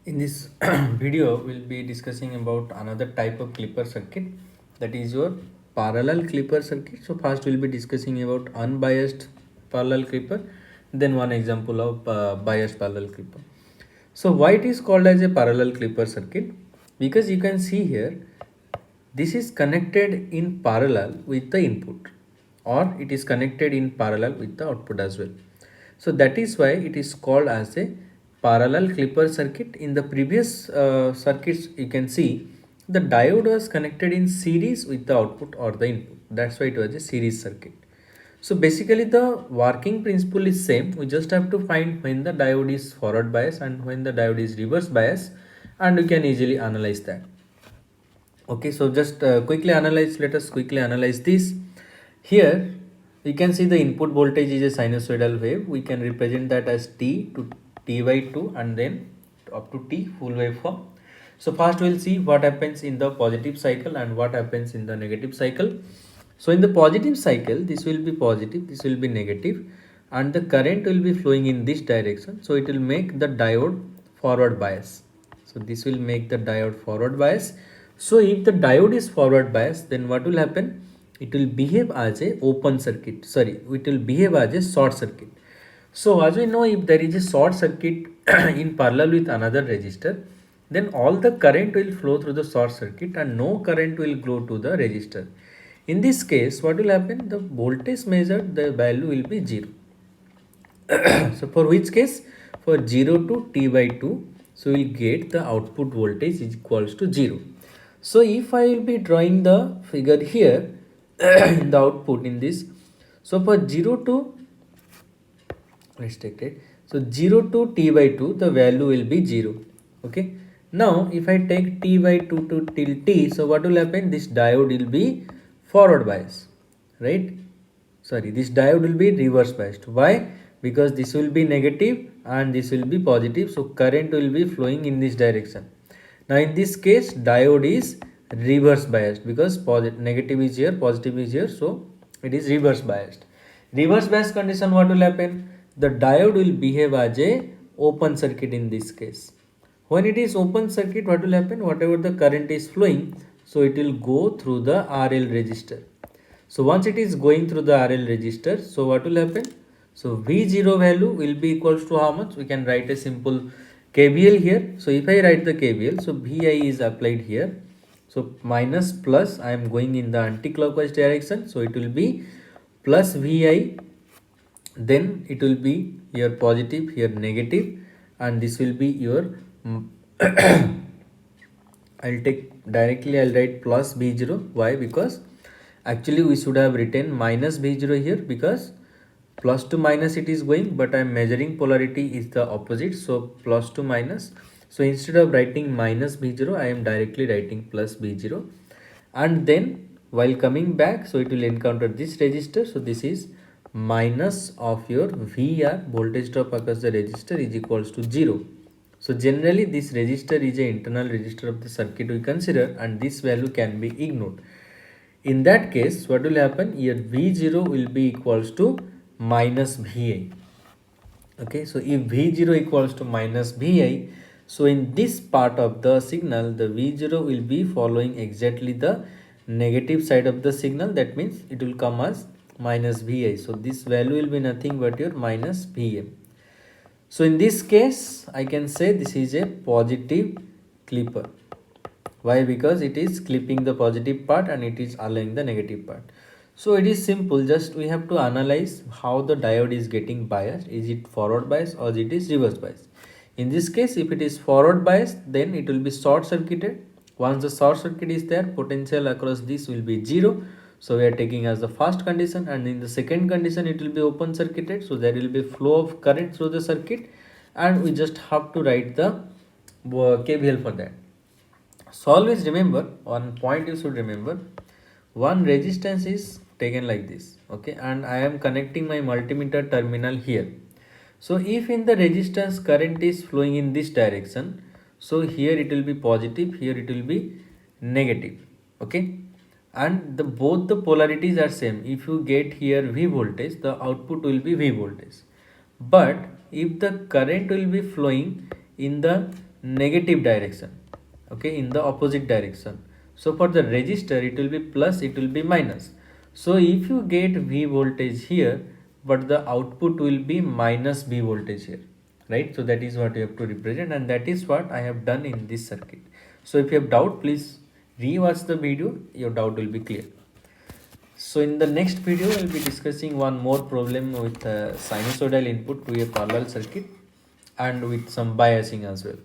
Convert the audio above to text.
In this video, we'll be discussing about another type of clipper circuit, that is your parallel clipper circuit. So first we'll be discussing about unbiased parallel clipper, then one example of biased parallel clipper. So why it is called as a parallel clipper circuit? Because you can see here, this is connected in parallel with the input, or it is connected in parallel with the output as well. So that is why it is called as a parallel clipper circuit. In the previous circuits, you can see the diode was connected in series with the output or the input. That's why it was a series circuit. So basically the working principle is same. We just have to find when the diode is forward bias and when the diode is reverse bias, and we can easily analyze that. Okay, so just quickly analyze, let us quickly analyze this. Here we can see the input voltage is a sinusoidal wave. We can represent that as t to t by 2 and then up to t full waveform. So first we'll see what happens in the positive cycle and what happens in the negative cycle. So in the positive cycle, this will be positive, this will be negative, and the current will be flowing in this direction. So it will make the diode forward bias. So this will make the diode forward bias. So if the diode is forward bias, then what will happen? It will behave as a open circuit. Sorry, it will behave as a short circuit. So as we know, if there is a short circuit in parallel with another resistor, then all the current will flow through the short circuit and no current will go to the resistor. In this case, what will happen? The voltage measured, the value will be 0. So for which case? For 0 to t by 2, so we will get the output voltage is equals to 0. So if I will be drawing the figure here in the output in this, so for 0 to, let's take it, so 0 to t by 2, the value will be 0. Okay, now if I take t by 2 to till t, so what will happen? This diode will be forward bias, right? Sorry, this diode will be reverse biased. Why? Because this will be negative and this will be positive, so current will be flowing in this direction. Now in this case, diode is reverse biased because negative is here, positive is here, so it is reverse biased. Reverse bias condition, what will happen? The diode will behave as a open circuit in this case. When it is open circuit, what will happen? Whatever the current is flowing, so it will go through the RL resistor. So once it is going through the RL resistor, so what will happen? So V0 value will be equals to how much? We can write a simple KVL here. So if I write the KVL, so VI is applied here. So minus plus, I am going in the anti-clockwise direction. So it will be plus VI, then it will be here positive, here negative, and this will be your I'll take directly, I'll write plus B0. Why? Because actually we should have written minus B0 here, because plus to minus it is going, but I am measuring polarity is the opposite. So plus to minus. So instead of writing minus B0, I am directly writing plus B0. And then while coming back, so it will encounter this resistor. So this is minus of your VR, voltage drop across the resistor, is equals to 0. So generally this resistor is an internal resistor of the circuit we consider, and this value can be ignored. In that case, what will happen? Here V0 will be equals to minus VI. Okay, so if V0 equals to minus VI, so in this part of the signal, the V0 will be following exactly the negative side of the signal. That means it will come as minus VI. So this value will be nothing but your minus VM. So in this case, I can say this is a positive clipper. Why? Because it is clipping the positive part and it is allowing the negative part. So it is simple, just we have to analyze how the diode is getting biased. Is it forward bias or it is reverse bias? In this case, if it is forward bias, then it will be short circuited. Once the short circuit is there, potential across this will be 0. So we are taking as the first condition, and in the second condition it will be open circuited. So there will be flow of current through the circuit, and we just have to write the KVL for that. So always remember, one point you should remember, one resistance is taken like this, okay, and I am connecting my multimeter terminal here. So if in the resistance current is flowing in this direction, so here it will be positive, here it will be negative, okay, and the both the polarities are same. If you get here V voltage, the output will be V voltage. But if the current will be flowing in the negative direction, okay, in the opposite direction. So for the resistor it will be plus, it will be minus. So if you get V voltage here, but the output will be minus V voltage here, right? So that is what you have to represent, and that is what I have done in this circuit. So if you have doubt, please re-watch the video, your doubt will be clear. So in the next video, I will be discussing one more problem with sinusoidal input to a parallel circuit and with some biasing as well.